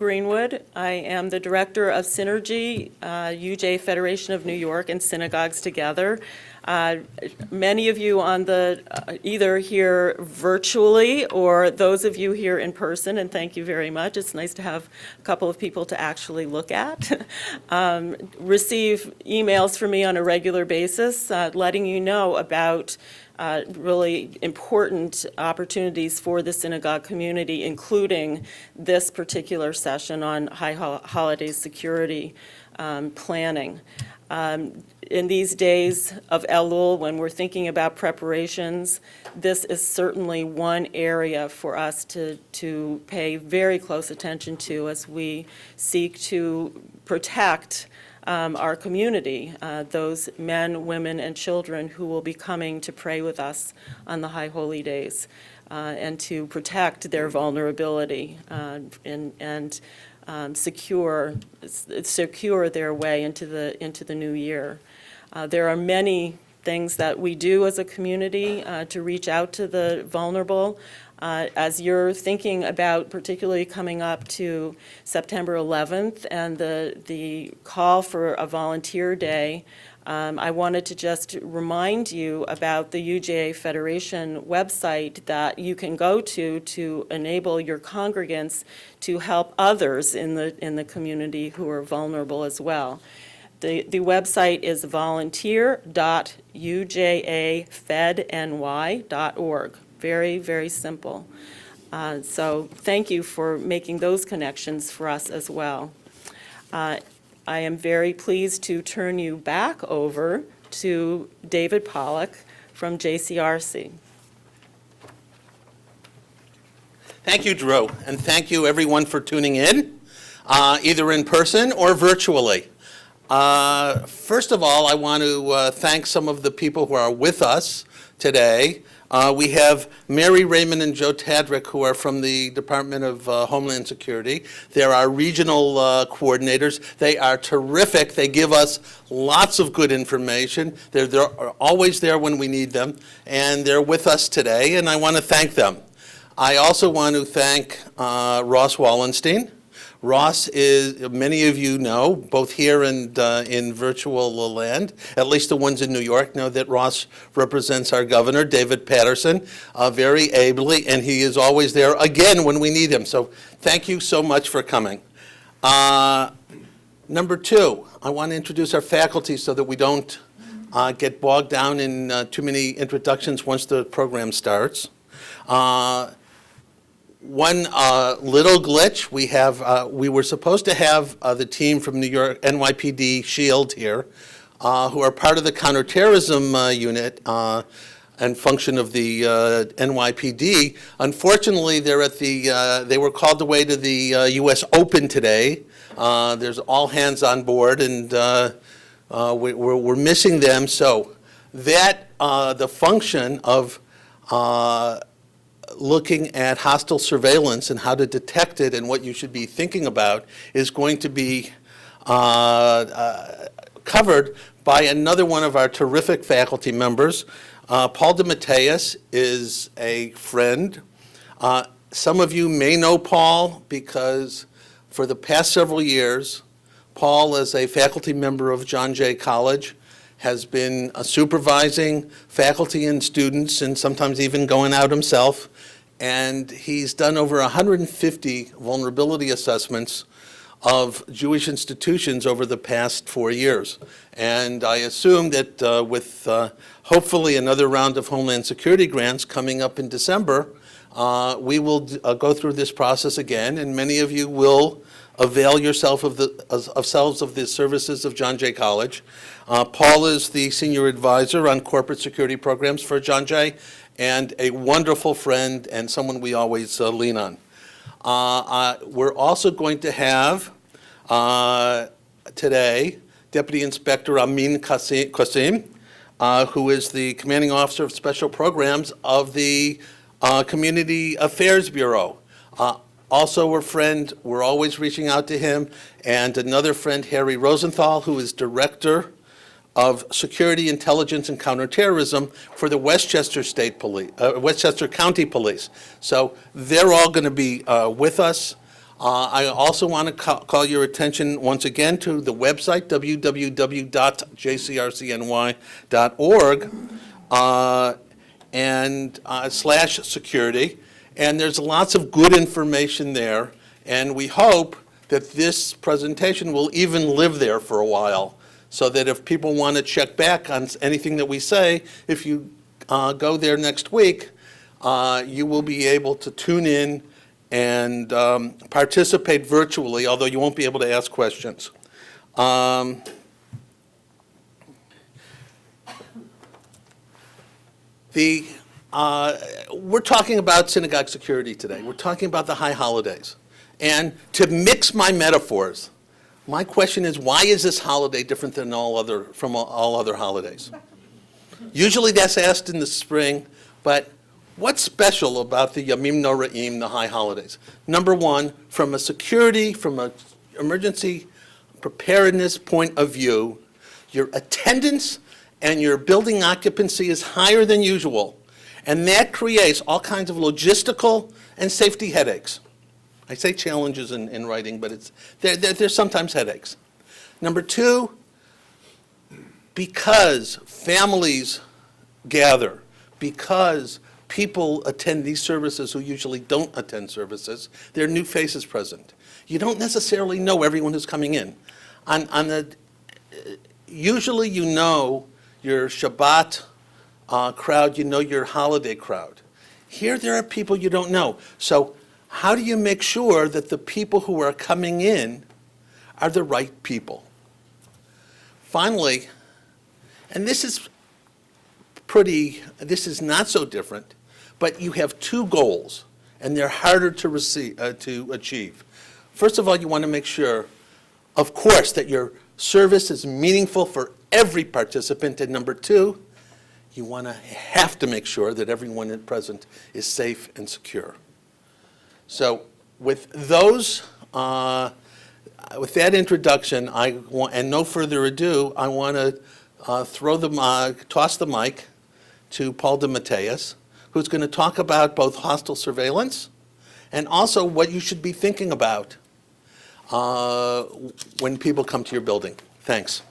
Greenwood. I am the Director of Synergy, UJA-Federation of New York and Synagogues Together. Many of you on the, either here virtually or those of you here in person, and thank you very much. It's nice to have a couple of people to actually look at. Receive emails from me on a regular basis, letting you know about really important opportunities for the synagogue community, including this particular session on holiday security planning. In these days of Elul, when we're thinking about preparations, this is certainly one area for us to pay very close attention to as we seek to protect our community, those men, women, and children who will be coming to pray with us on the High Holy Days, and to protect their vulnerability and secure their way into the new year. There are many things that we do as a community to reach out to the vulnerable. As you're thinking about particularly coming up to September 11th and the call for a volunteer day, I wanted to just remind you about the UJA-Federation website that you can go to enable your congregants to help others in the community who are vulnerable as well. The website is volunteer.ujafedny.org. Very, very simple. So thank you for making those connections for us as well. I am very pleased to turn you back over to David Pollock from JCRC. Thank you, Drew, and thank you everyone for tuning in, either in person or virtually. First of all, I want to thank some of the people who are with us today. We have Mary Raymond and Joe Tadrick, who are from the Department of Homeland Security. They're our regional coordinators. They are terrific. They give us lots of good information. They're always there when we need them, and they're with us today, and I want to thank them. I also want to thank Ross Wallenstein. Ross is, many of you know, both here and in virtual land, at least the ones in New York know that Ross represents our governor, David Patterson, very ably, and he is always there again when we need him. So thank you so much for coming. Number two, I want to introduce our faculty so that we don't get bogged down in too many introductions once the program starts. One little glitch, we were supposed to have the team from New York NYPD SHIELD here, who are part of the counterterrorism unit and function of the NYPD. Unfortunately, they were called away to the U.S. Open today. There's all hands on board, and we're missing them. So that the function of looking at hostile surveillance and how to detect it and what you should be thinking about is going to be covered by another one of our terrific faculty members. Paul DeMatteis is a friend. Some of you may know Paul because for the past several years, Paul, as a faculty member of John Jay College, has been supervising faculty and students and sometimes even going out himself. And he's done over 150 vulnerability assessments of Jewish institutions over the past 4 years. And I assume that with hopefully another round of Homeland Security grants coming up in December, we will go through this process again, and many of you will avail yourself of the services of John Jay College. Paul is the senior advisor on corporate security programs for John Jay, and a wonderful friend and someone we always lean on. We're also going to have today Deputy Inspector Amin Qasim, who is the commanding officer of special programs of the Community Affairs Bureau. Also a friend, we're always reaching out to him, and another friend, Harry Rosenthal, who is director of Security, Intelligence, and Counterterrorism for the Westchester State Police, Westchester County Police. So they're all going to be with us. I also want to call your attention once again to the website, www.jcrcny.org, and /security. And there's lots of good information there. And we hope that this presentation will even live there for a while, so that if people want to check back on anything that we say, if you go there next week, you will be able to tune in and participate virtually, although you won't be able to ask questions. We're talking about synagogue security today. We're talking about the high holidays. And to mix my metaphors, my question is, why is this holiday different than all other holidays? Usually that's asked in the spring, but what's special about the Yamim Noraim, the high holidays? Number one, from a security, from an emergency preparedness point of view, your attendance and your building occupancy is higher than usual. And that creates all kinds of logistical and safety headaches. I say challenges in writing, but there's sometimes headaches. Number two, because families gather, because people attend these services who usually don't attend services, there are new faces present. You don't necessarily know everyone who's coming in. Usually you know your Shabbat crowd, you know your holiday crowd. Here there are people you don't know. So how do you make sure that the people who are coming in are the right people? Finally, and this is not so different, but you have two goals, and they're harder to achieve. First of all, you want to make sure, of course, that your service is meaningful for every participant, and number two, you have to make sure that everyone present is safe and secure. So with that introduction, and no further ado, I want to toss the mic to Paul DeMatteis, who's going to talk about both hostile surveillance and also what you should be thinking about when people come to your building. Thanks.